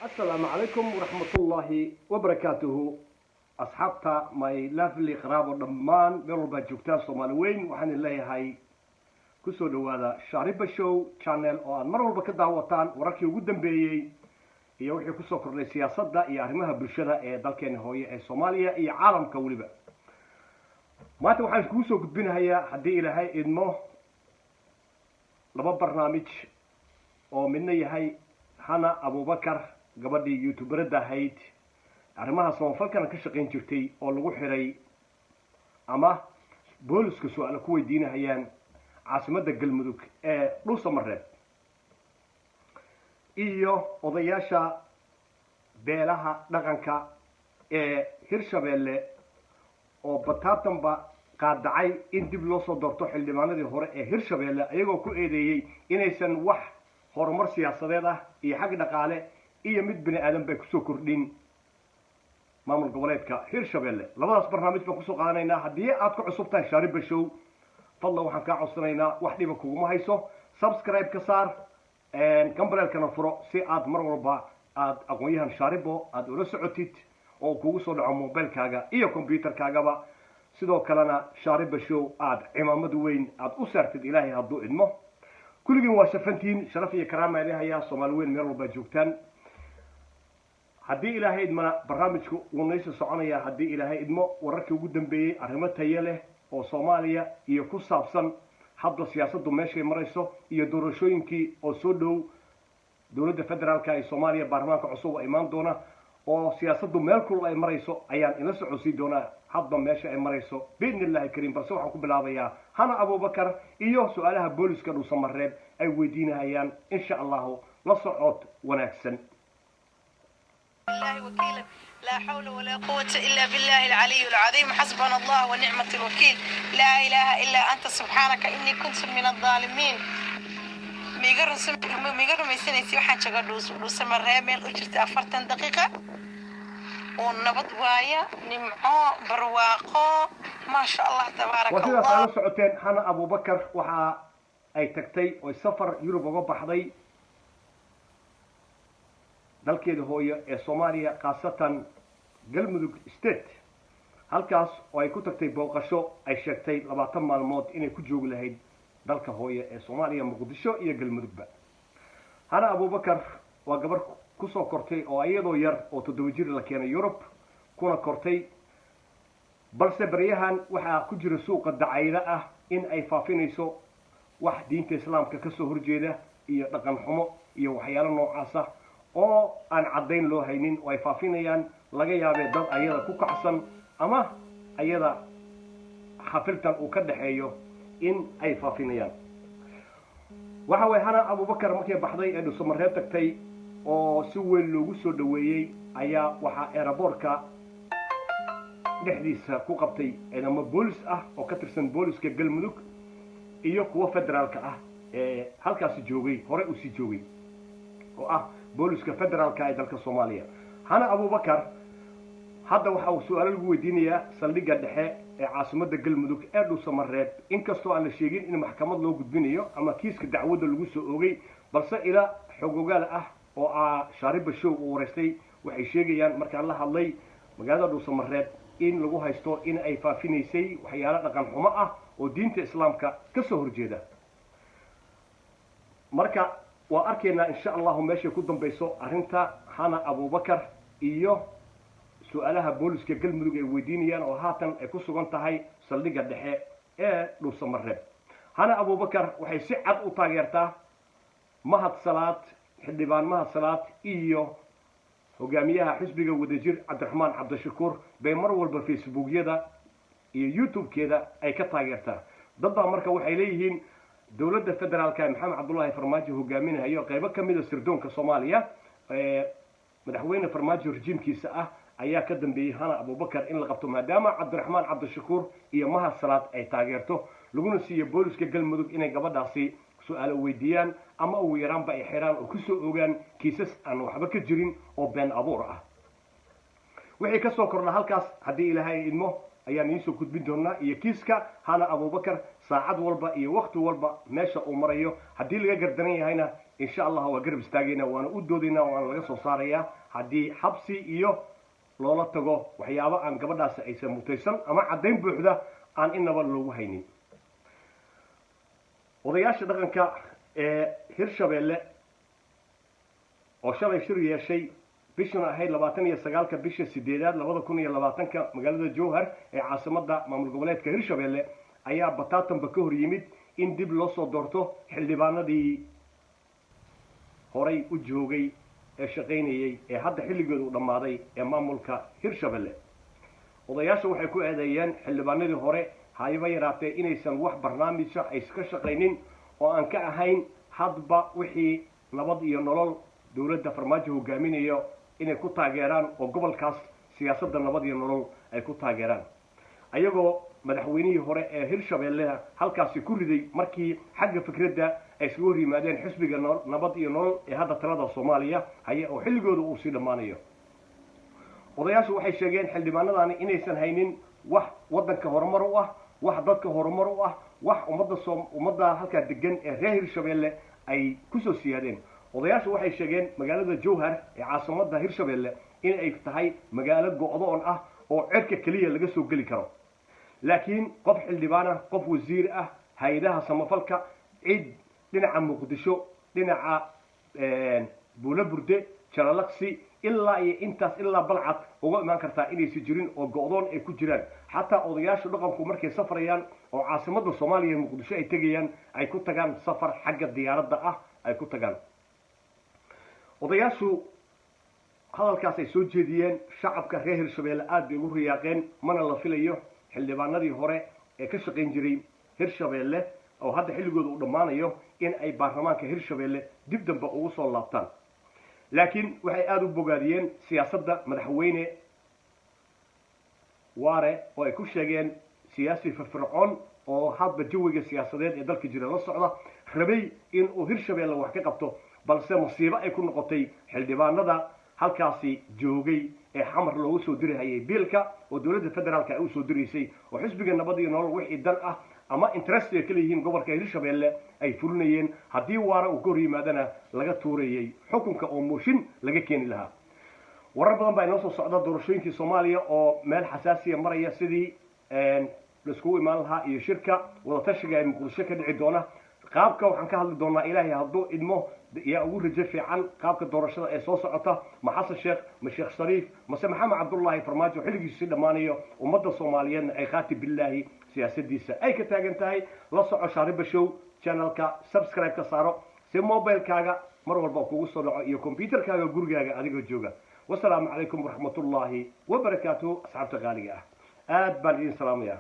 السلام عليكم ورحمة الله وبركاته. أصحابتا ماي لافلي قرابو دمان بيرو جوجتان سومالوين وحن الله هاي كسو دوادا شارب شو channel oo aan mar walba ka daawataan wararkii ugu dambeeyay iyo wixii ku soo kordhay siyaasadda iyo arrimaha bulshada ee dalkeena hooyo ee Soomaaliya iyo caalamka waliba. maanta waxaan isku soo gudbinayaa haddii Ilaahay idmo laba barnaamij oo midna yahay Hana Abubakar gabadhii youtuberada ahayd arrimaha samafalkana ka shaqeyn jirtay oo lagu xiray ama booliska su'aalo ku weydiinayaan caasimadda galmudug ee dhuusamareeb iyo odayaasha beelaha dhaqanka ee Hirshabeelle oo bataatanba qaadacay in dib loo soo doorto xildhibaanadii hore ee Hirshabeelle ayagoo ku eedeeyay inaysan wax horumar siyaasadeed ah iyo xag dhaqaale iyo mid bini aadan bay ku soo kordhin maamul goboleedka Hirshabeelle. labadaas barnaamij baan ku soo qaadanaynaa. haddii aad ku cusub tahay Shaariba Show fadlan waxaan kaa codsanaynaa wax dhiba kuguma hayso subscribe ka saar kambalelkana furo si aad mar walba aad aqoonyahan Shaaribo aad ula socotid oo kugu soo dhaco mobilkaaga iyo computerkaagaba. sidoo kalena Shaariba Show aad cimaamad weyn aad u saartid Ilaahay hadduu idmo. kulligiin waa shafantiin sharaf iyo karaama ilaahay Soomaali weyn meel walba joogtaan. haddii Ilaahay idmana barnaamijku uu nayso soconaya haddii Ilaahay idmo wararkii ugu dambeeyay arrimo tayo leh oo Soomaaliya iyo ku saabsan hadda siyaasaddu meeshay marayso iyo doorashooyinkii oo soo dhow dowladda federaalka ee Soomaaliya baarlamaanka cusub ay imaan doona oo siyaasaddu meel kulul ay marayso ayaan ila socodsiin doonaa hadda meesha ay marayso biidnillaahi kariim. balse waxaan ku bilaabayaa Hana Abubakar iyo su'aalaha booliska dhuusamareeb ay weydiinayaan insha Allah la socod wanaagsan. الله وكيلا لا حول ولا قوة إلا بالله العلي العظيم حسبنا الله ونعمة الوكيل لا إله إلا أنت سبحانك إني كنت من الظالمين ميقرن ميسانيسي وحان شغل دوسما رامل أجرت أفرتن دقيقة ونبض وايا نمعو برواقو ما شاء الله تبارك الله. وسيدة قالوا سعوتين Hana Abubakar وحا أي تكتي ويسافر يوروب وقبحضي dalkeeda hooyo ee Soomaaliya qaasatan galmudug state halkaas oo ay ku tagtay booqasho ay sheegtay 20 maalmood inay ku joog lahayd dalka hooyo ee Soomaaliya Muqdisho iyo galmudugba. Hana Abubakar waa gabar ku soo kortay oo iyadoo yar oo 7 jir la keenay Europe kuna kortay balse bariyahan waxa ku jira suuqa dacayda ah in ay faafinayso wax diinta islaamka ka soo horjeeda iyo dhaqan xumo iyo waxyaalo noocaas ah oo aan cadayn loo haynin oo ay faafinayaan laga yaabay dad ayada ku kacsan ama ayada xafiltan uu ka dhaxeeyo in ay faafinayaan. waxa way Hana Abubakar markay baxday ee dhuusamareeb tagtay oo si weyn loogu soo dhaweeyay ayaa waxa airportka dhexdiisa ku qabtay ciidamo boolis ah oo ka tirsan booliska galmudug iyo kuwa federaalka ah ee halkaas joogay hore u sii joogay oo ah booliska federaalka ee dalka Soomaaliya. Hana Abubakar hadda waxa uu su'aalo lagu weydiinayaa saldhigga dhexe ee caasimadda galmudug ee dhuusamareeb inkastoo aan la sheegin in maxkamad loo gudbinayo ama kiiska dacwadda lagu soo oogay balse ila xogogaal ah oo Shaariba Show uu wareystay waxay sheegayaan marka la hadlay magaalada dhuusamareeb in lagu haysto in ay faafinaysay waxyaalo dhaqan xumo ah oo diinta islaamka ka soo horjeeda. marka waa arkeena insha Allah meesha ku dambayso arinta Hana Abubakar iyo su'aalaha booliska galmudug ay weydiinayaan oo haatan ay ku sugan tahay saldhigga dhexe ee dhuusamareeb. Hana Abubakar waxay si cad u taageertaa Mahad Salaad xildhibaan Mahad Salaad iyo hogaamiyaha xisbiga wadajir Cabdiraxmaan Cabdishakuur bay mar walba Facebookyada iyo YouTube-keeda ay ka taageertaa. dad baa marka waxay leeyihiin dowladda federaalka Maxamed Cabdullaahi Farmaajo hogaaminayo qaybo kamid ah sirdoonka Soomaaliya madaxweyne Farmaajo rejiimkiisa ah ayaa ka dambeeyay Hana Abubakar in la qabto maadaama Cabdiraxmaan Cabdishakuur iyo Mahad Salaad ay taageerto laguna siiyo booliska galmudug inay gabadhaasi su-aalo weydiiyaan ama ugu yaraanba ay xiraan oo kusoo ogaan kiisas aan waxba ka jirin oo been abuur ah. wixii ka soo kordha halkaas haddii ilaahay idmo ayaan idinsoo gudbin doonaa, iyo kiiska Hana Abubakar saacad walba iyo waqti walba meesha uu marayo. haddii laga gardaran yahayna insha allah waa garab istaagayna, waana u doodaynaa, waana laga soo saarayaa haddii xabsi iyo loola tago waxyaabo aan gabadhaasi aysan mutaysan ama caddayn buuxda aan inaba loogu haynin. odayaasha dhaqanka ee Hirshabeelle oo shalay shir yeeshay bishuna ahayd 29 bisha 8 2020 magaalada Jowhar ee caasimadda maamul goboleedka Hirshabeelle ayaa bataatanba ka hor yimid in dib loo soo doorto xildhibaanadii horay u joogay ee shaqaynayay ee hadda xilligoodu dhammaaday ee maamulka Hirshabeelle. odayaashu waxay ku eedeeyeen xildhibaanadii hore hayba yaraatee inaysan wax barnaamijka ay ka shaqaynin oo aan ka ahayn hadba wixii nabad iyo nolol dowladda farmaajo hogaaminayo inay ku taageeraan oo gobolkaas siyaasadda nabad iyo nolol ay ku taageeraan, ayagoo madaxweynihii hore ee Hirshabeelle halkaasi ku riday markii xagga fikradda ay isugu hor yimaadeen xisbiga nabad iyo nolol ee hadda talada Soomaaliya haya oo xilligooda uu sii dhammaanayo. odayaashu waxay sheegeen xildhibaanadani inaysan haynin wax waddanka horumar u ah, wax dadka horumar u ah, wax ummadda halkaa degan ee reer Hirshabeelle ay kusoo siyaadeen. odayaashu waxay sheegeen magaalada Jowhar ee caasimadda Hirshabeelle in ay tahay magaalo go'doon ah oo cirka kaliya laga soo geli karo, laakiin qof xildhibaan ah, qof wasiir ah, hay'adaha samafalka, cid dhinaca Muqdisho, dhinaca Buulaburde, Jalalaqsi ilaa iyo intaas ilaa Balcad uga imaan kartaa inaysan jirin oo go'doon ay ku jiraan. xataa odayaashu dhaqanku markay safarayaan oo caasimadda Soomaaliya Muqdisho ay tagayaan ay ku tagaan safar xagga diyaaradda ah ay ku tagaan. odayaashu hadalkaas ay soo jeediyeen shacabka reer Hirshabeelle aad bay ugu riyaaqeen, mana la filayo xildhibaanadii hore ee ka shaqayn jiray Hirshabeelle oo hadda xilligooda u dhammaanayo in ay baarlamaanka Hirshabeelle dib dambe ugu soo laabtaan. laakiin waxay aad u bogaadiyeen siyaasadda madaxweyne Waare oo ay ku sheegeen siyaasi firfircoon oo hadba jawiga siyaasadeed ee dalka jira la socda, rabay in uu Hirshabeelle wax ka qabto, balse musiibo ay ku noqotay xildhibaanada halkaasi joogay ee xamar loogu soo dirihayay biilka oo dowladda federaalka ay u soo diraysay oo xisbiga nabad iyo nolol wixii dan ah ama interest ay kala yihiin gobolka Hirshabeelle ay fulinayeen. haddii Waare uu ka hor yimaadana laga tuurayay xukunka oo mooshin laga keeni lahaa. warar badan baa inoo soo socda doorashooyinkii Soomaaliya oo meel xasaasiya maraya sidii laiskugu imaan lahaa iyo shirka wadatashiga ee Muqdisho ka dhici doona. qaabka waxaan ka hadli doonaa ilaahay hadduu idmo yaa ugu rajo fiican qaabka doorashada ee soo socota, ma Xasan Sheekh, ma Sheekh Shariif, mase Maxamed Cabdullaahi Farmaajo xilligiisii dhammaanayo ummadda Soomaaliyeedna ay qaati billaahi siyaasadiisa ay ka taagan tahay. la soco Shaariba Show channelka, subscribe ka saaro si mobilkaaga mar walba kugu soo dhaco iyo computerkaaga gurigaaga adigoo jooga. wasalaamu calaykum waraxmatullaahi wabarakaatuh. asxaabta qaaliga ah aad baan idin salaamayaa.